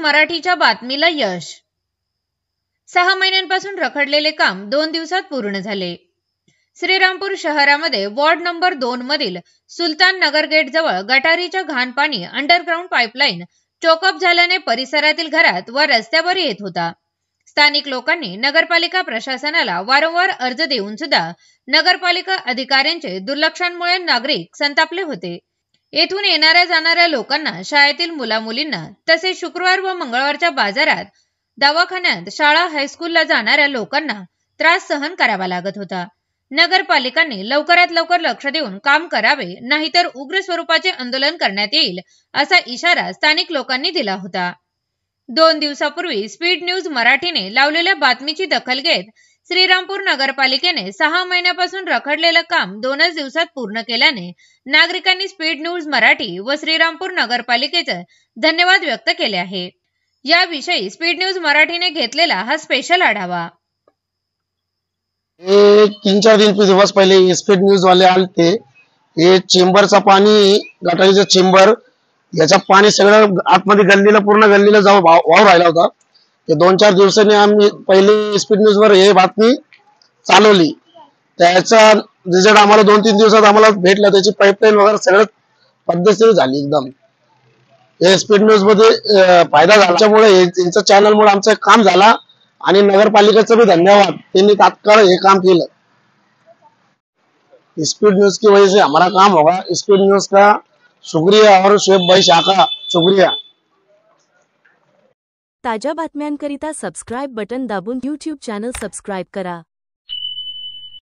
मराठीच्या बातमीला यश। 6 महिन्यांपासून रखडलेले काम 2 दिवसात पूर्ण झाले। श्रीरामपूर शहरामध्ये वॉर्ड नंबर 2 मधील सुलतान नगर गेट जवळ गटारीच्या घाण पाणी अंडरग्राउंड पाईपलाईन चोकअप झाल्याने परिसरातील घरात व रस्त्यावर येत होता। स्थानिक लोकांनी नगरपालिका प्रशासनाला वारंवार अर्ज देऊन सुद्धा नगरपालिका अधिकाऱ्यांचे दुर्लक्षामुळे नागरिक संतापले होते। येथून येणाऱ्या जाणाऱ्या लोकांना, शाळेतील मुलामुलींना तसेच शुक्रवार व मंगळवारच्या बाजारात, दवाखान्यात, शाळा, हायस्कूलला जाणाऱ्या लोकांना त्रास सहन करावा लागत होता। नगरपालिकांनी लवकरात लवकर लक्ष देऊन काम करावे, नाहीतर उग्र स्वरूपाचे आंदोलन करण्यात येईल असा इशारा स्थानिक लोकांनी दिला होता। 2 दिवसापूर्वी स्पीड न्यूज मराठीने लावलेल्या बातमीची दखल घेत श्रीरामपूर नगरपालिकेने 6 महिन्यापासून रखडलेलं काम 2च दिवसात पूर्ण केल्याने नागरिकांनी स्पीड न्यूज मराठी व श्रीरामपूर नगरपालिकेचे धन्यवाद व्यक्त केले आहे। याविषयी स्पीड न्यूज मराठीने घेतलेला हा स्पेशल आढावा। 3-4 दिवस पहिले स्पीड न्यूज वाले आलते। हे चेंबरचा पाणी, गटारीचं चेंबर, याचा पाणी सगळं आतमध्ये गल्लीला, पूर्ण गल्लीला जाऊ वाव राहिला होता। ते 2-4 दिवसांनी आम्ही पहिले स्पीड न्यूज वर हे बातमी चालवली। त्याचा रिझल्ट आम्हाला 2-3 दिवसात आम्हाला भेटला। त्याची पाईपलाईन वगैरे सगळं पद्धतशीर झाली एकदम। हे स्पीड न्यूज मध्ये फायदा झाल्यामुळे, यांच्या चॅनल मुळे आमचं काम झाला आणि नगरपालिकेचं भी धन्यवाद, त्यांनी तात्काळ हे काम केलं। स्पीड न्यूज की वजह से हमारा काम होगा। स्पीड न्यूज का शुक्रिया और शुएब भाई शाह का शुक्रिया। ताज्या बातम्यांकरिता सबस्क्राइब बटन दाबून YouTube चॅनल सबस्क्राइब करा।